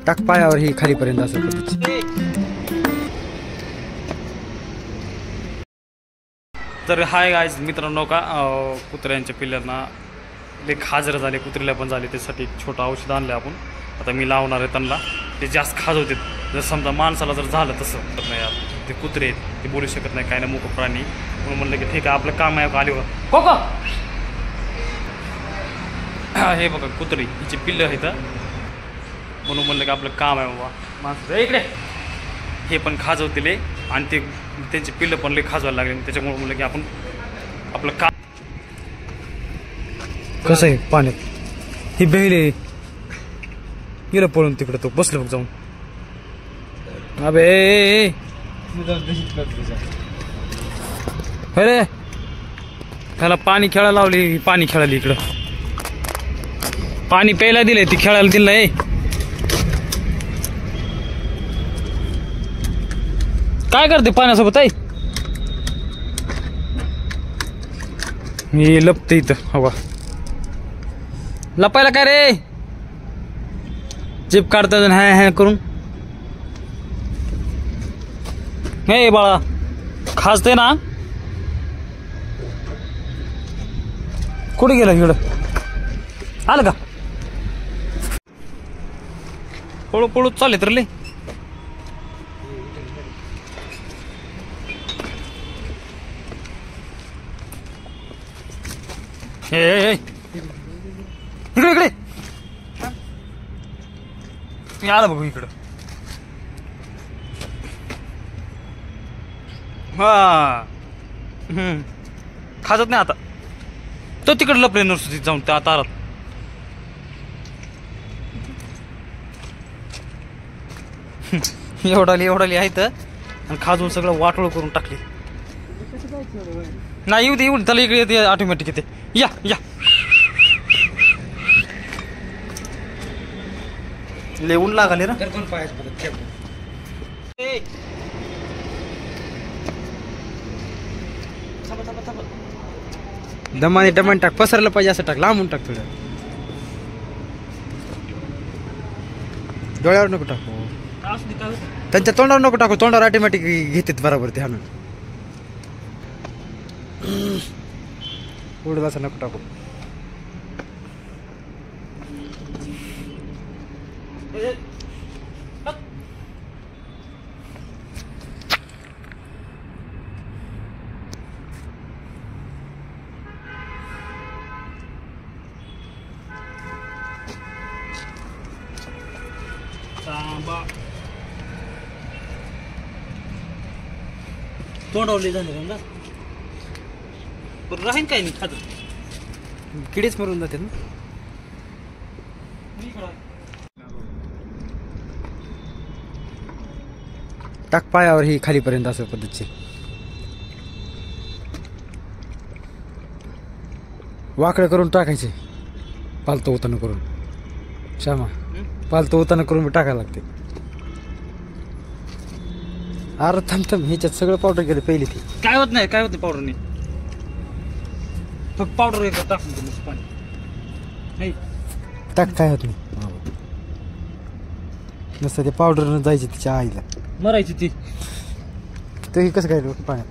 टाक पायावर ही खालीपर्यंत असं पद्धतीची. तर हाय गाईज मित्रांनो का कुत्र्यांच्या पिल्ल्यांना ते खाजर झाले, कुत्रीला पण झाले, त्यासाठी एक छोटं औषध आणलं आपण. आता मी लावणार आहे त्यांना. ते जास्त खाजवतात. जर समजा माणसाला जर झालं तसं तर नाही यार, ते कुत्रे आहेत, ते बोलू शकत नाही, काय नाही, मूक प्राणी. म्हणून म्हणलं की ठीक आहे आपलं काम आहे. आली बघा हे बघा कुत्री, हिची पिल्लं आहेत, म्हणून म्हणलं की आपलं काम आहे बाबा माणसं इकडे. हे पण खाजवतील आणि ते त्यांची पिल्लं पण लई खाजवायला लागले, त्याच्यामुळे म्हणलं की आपण आपलं काम. कसं आहे पाण्यात ही बेहिले गेलं पळून तिकडं, तो बसलं बघ जाऊन. अबे अरे त्याला पाणी खेळायला लावली, पाणी खेळाली इकडं, पाणी प्यायला दिलंय, ती खेळायला दिलं नाही. काय करते पाण्यासोबत आई? मी लपते इथं हवा लपायला. काय रे चिप काढतात हॅ हॅ करून. हे बाळा खाजते ना, कुठे गेला इकडं? आलं का? पळू पळू चालले तर लय. इकडे इकडे मी आलं बघू इकडं. हा खाजत नाही आता, तो तिकडे लपले नर्सरीत जाऊन त्या तारात. एवढाली आहे तर, आणि खाजून सगळं वाटोळ करून टाकली. नाही येऊ दे, येऊन त्याला इकडे येते ऑटोमॅटिक येते. या या लेवून लागले ना. दमाने टमान टाक, पसरलं पाहिजे असं टाक, लांबून टाक थोडं. डोळ्यावर नको टाकू, त्यांच्या तोंडावर नको टाकू, तोंडावर ऑटोमॅटिक घेतात बरोबर ते. हाणून उडत असं नको टाकू. तोंडावले झाले समजा, पण राहीन काय नाही खात, किडेच मरून जाते ना. टाक पायावर ही खालीपर्यंत असं पद्धतशीर. वाकडं करून टाकायचे, पालतो उताना करून. श्यामा पालतो उताना करून मी टाकायला लागते. अरे थांब ह्याच्यात सगळं पावडर गेलं पहिली. ती काय होत नाही, काय होत नाही पावडरने, फक्त पावडर एक टाकून दिलं पाणी. टाक काय होत नाही, नसतं ते पावडर जायची तिच्या आईला, मरायची ती. तरी कसं काय पाण्यात.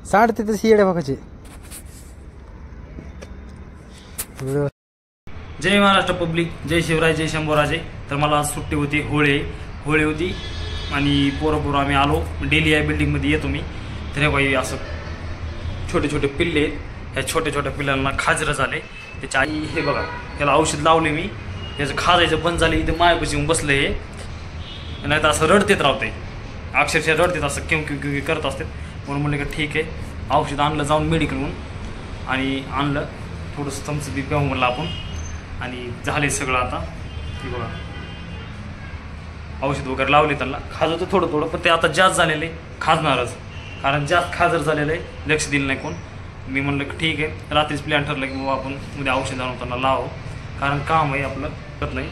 साडते तशी येड्या बघायचे. जय महाराष्ट्र पब्लिक, जय शिवराय, जय शंभूराजे. तर मला आज सुट्टी होती, होळी होती आणि पोरं आम्ही आलो. डेली या बिल्डिंगमध्ये येतो मी. तर हे बाई असं छोटे छोटे पिल्ले आहेत. ह्या छोट्या छोट्या पिल्लांना खाजरं झाले. त्याच्या आई हे बघा, त्याला औषध लावले मी, त्याचं खाजायचं बंद झाले. इथे मायापाशी येऊन बसलं हे, नाही तर असं रडतेत राहते, अक्षरशः रडतेत, असं किव किव किव करत असतात. म्हणून म्हणलं की ठीक आहे, औषध आणलं जाऊन मेडिकलहून आणि आणलं थोडंसं थम्सअप बी प्यावं म्हणलं आपण. आणि झाले सगळं आता. हे बघा औषध वगैरे लावले त्यांना. खाजवतं थोडं थोडं, पण ते आता जास्त झालेलं आहे, खाजणारच. कारण जास्त खाजर झालेलं आहे, लक्ष दिलं नाही कोण. मी म्हणलं की ठीक आहे, रात्रीच प्लॅन ठरलं की बाबा आपण उद्या औषध आणून त्यांना लावू, कारण काम आहे आपलं, करत नाही.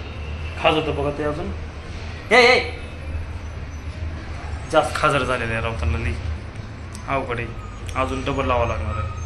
खाजवतं बघा ते अजून. जास्त खाजर झालेलं आहे राव त्यांना, लई अवघड आहे. अजून डबल लावावं लागणार आहे.